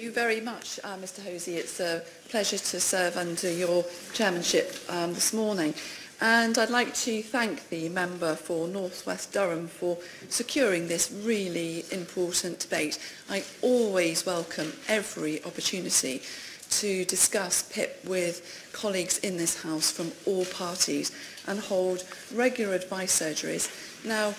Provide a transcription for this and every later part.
you very much, Mr. Hosey. It's a pleasure to serve under your chairmanship this morning. And I'd like to thank the member for North West Durham for securing this really important debate. I always welcome every opportunity to discuss PIP with colleagues in this House from all parties and hold regular advice surgeries. Now,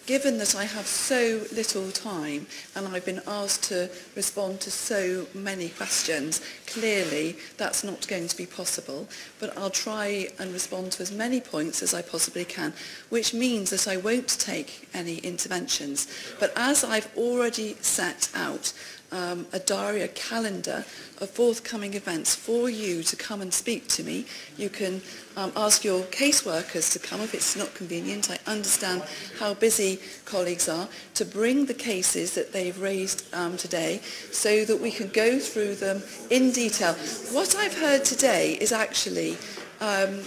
given that I have so little time and I've been asked to respond to so many questions, clearly that's not going to be possible, but I'll try and respond to as many points as I possibly can, which means that I won't take any interventions. But as I've already set out a diary, a calendar of forthcoming events for you to come and speak to me. You can ask your caseworkers to come if it's not convenient. I understand how busy colleagues are, to bring the cases that they've raised today so that we can go through them in detail. What I've heard today is actually in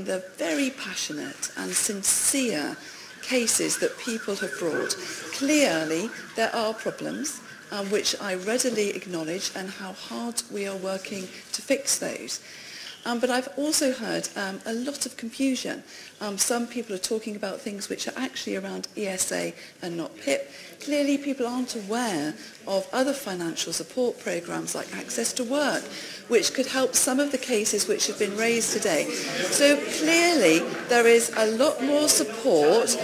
the very passionate and sincere cases that people have brought. Clearly, there are problems which I readily acknowledge and how hard we are working to fix those. But I've also heard a lot of confusion. Some people are talking about things which are actually around ESA and not PIP. Clearly, people aren't aware of other financial support programmes like Access to Work, which could help some of the cases which have been raised today. So clearly, there is a lot more support.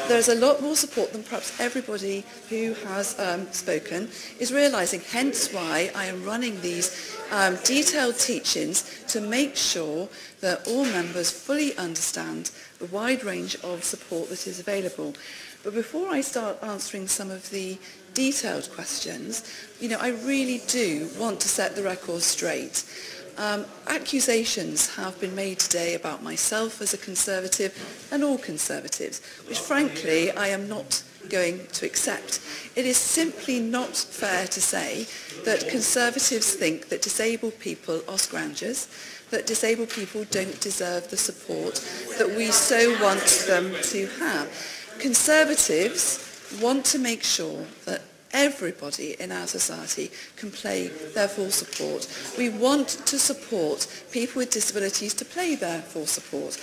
There's a lot more support than perhaps everybody who has spoken is realising, hence why I am running these detailed teach-ins to make sure that all members fully understand the wide range of support that is available. But before I start answering some of the detailed questions, I really do want to set the record straight. Accusations have been made today about myself as a Conservative and all Conservatives, which frankly I am not going to accept. It is simply not fair to say that Conservatives think that disabled people are scroungers, that disabled people don't deserve the support that we so want them to have. Conservatives want to make sure that everybody in our society can play their full support. We want to support people with disabilities to play their full support.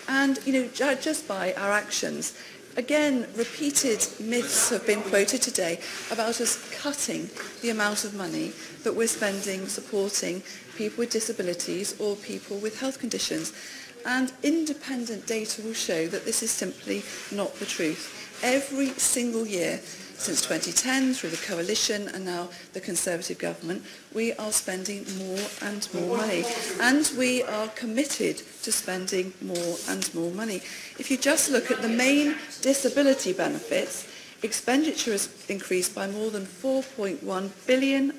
And, just by our actions, again, repeated myths have been quoted today about us cutting the amount of money that we're spending supporting people with disabilities or people with health conditions. And independent data will show that this is simply not the truth. Every single year since 2010, through the coalition and now the Conservative government, we are spending more and more money. And we are committed to spending more and more money. If you just look at the main disability benefits, expenditure has increased by more than £4.1 billion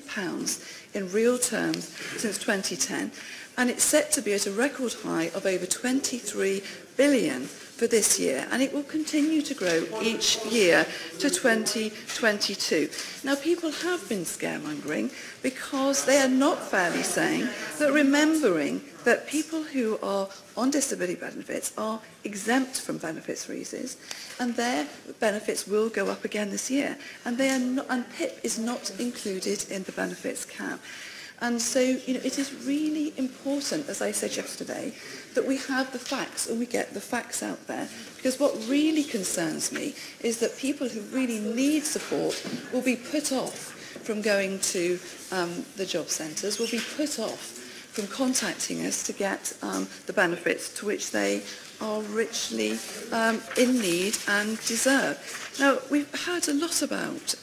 in real terms since 2010. And it's set to be at a record high of over 23 billion for this year, and it will continue to grow each year to 2022. Now, people have been scaremongering because they are not fairly saying that, remembering that people who are on disability benefits are exempt from benefits freezes, and their benefits will go up again this year, and they are not, and PIP is not included in the benefits cap. And so, it is really important, as I said yesterday, that we have the facts and we get the facts out there. Because what really concerns me is that people who really need support will be put off from going to the job centres, will be put off from contacting us to get the benefits to which they are richly in need and deserve. Now, we've heard a lot about,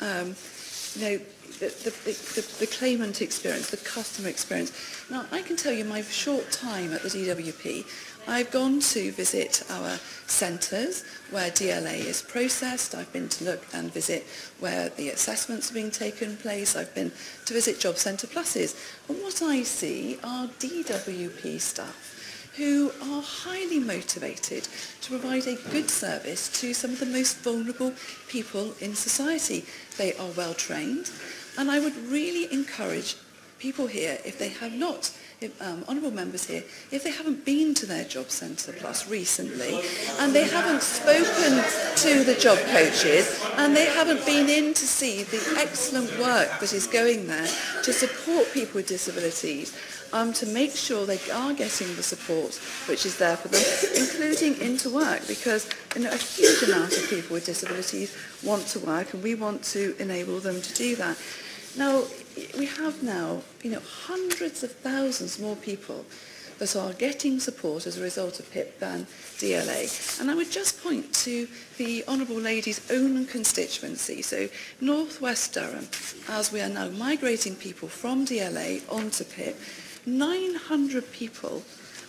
the claimant experience, the customer experience. Now, I can tell you my short time at the DWP, I've gone to visit our centres where DLA is processed. I've been to look and visit where the assessments are being taken place. I've been to visit Job Centre Pluses. And what I see are DWP staff who are highly motivated to provide a good service to some of the most vulnerable people in society. They are well trained, and I would really encourage people here, if they have not honourable members here, if they haven't been to their Job Centre Plus recently and they haven't spoken to the job coaches and they haven't been in to see the excellent work that is going there to support people with disabilities, to make sure they are getting the support which is there for them, including into work, because a huge amount of people with disabilities want to work and we want to enable them to do that. Now, we have now, hundreds of thousands more people that are getting support as a result of PIP than DLA. And I would just point to the Honourable Lady's own constituency. So North West Durham, as we are now migrating people from DLA onto PIP, 900 people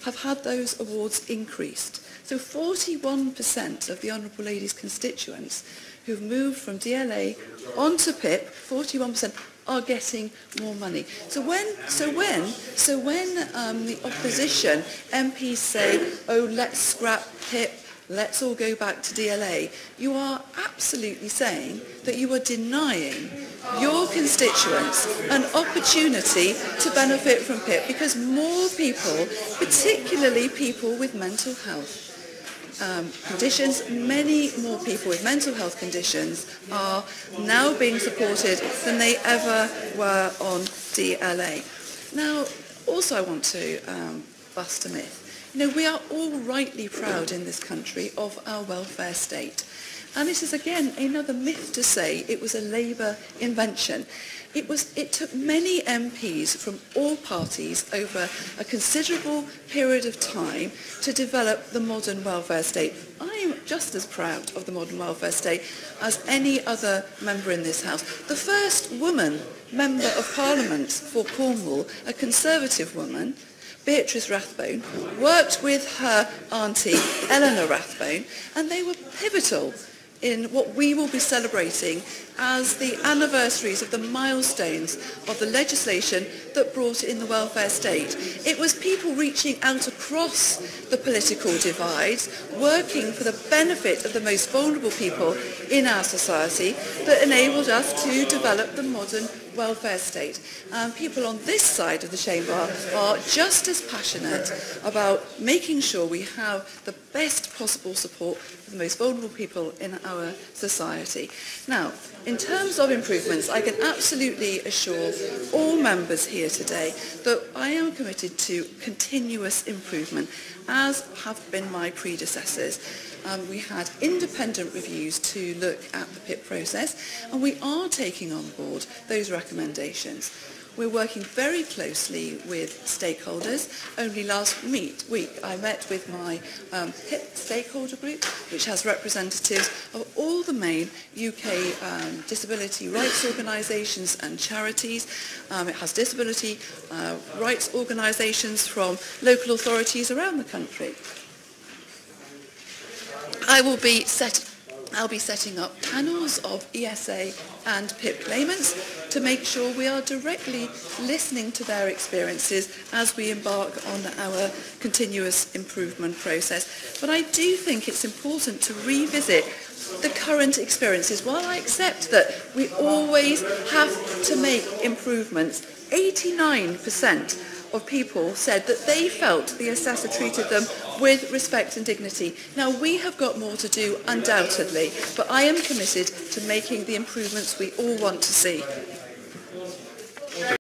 have had those awards increased. So 41% of the Honourable Lady's constituents who've moved from DLA onto PIP, 41%, are getting more money. So when the opposition MPs say, oh, let's scrap PIP, let's all go back to DLA, you are absolutely saying that you are denying your constituents an opportunity to benefit from PIP, because more people, particularly people with mental health conditions, many more people with mental health conditions are now being supported than they ever were on DLA. Now, also I want to bust a myth. We are all rightly proud in this country of our welfare state. And this is again another myth to say it was a Labour invention. It took many MPs from all parties over a considerable period of time to develop the modern welfare state. I am just as proud of the modern welfare state as any other member in this House. The first woman member of Parliament for Cornwall, a Conservative woman, Beatrice Rathbone, worked with her auntie Eleanor Rathbone, and they were pivotal in what we will be celebrating as the anniversaries of the milestones of the legislation that brought in the welfare state. It was people reaching out across the political divides, working for the benefit of the most vulnerable people in our society, that enabled us to develop the modern welfare state. And people on this side of the chamber are just as passionate about making sure we have the best possible support for the most vulnerable people in our society. Now, in terms of improvements, I can absolutely assure all members here today that I am committed to continuous improvement, as have been my predecessors. We had independent reviews to look at the PIP process, and we are taking on board those recommendations. We're working very closely with stakeholders. Only last week I met with my PIP stakeholder group, which has representatives of all the main UK disability rights organisations and charities. It has disability rights organisations from local authorities around the country. I'll be setting up panels of ESA and PIP claimants to make sure we are directly listening to their experiences as we embark on our continuous improvement process. But I do think it's important to revisit the current experiences. While I accept that we always have to make improvements, 89% of people said that they felt the assessor treated them with respect and dignity. Now, we have got more to do, undoubtedly, but I am committed to making the improvements we all want to see.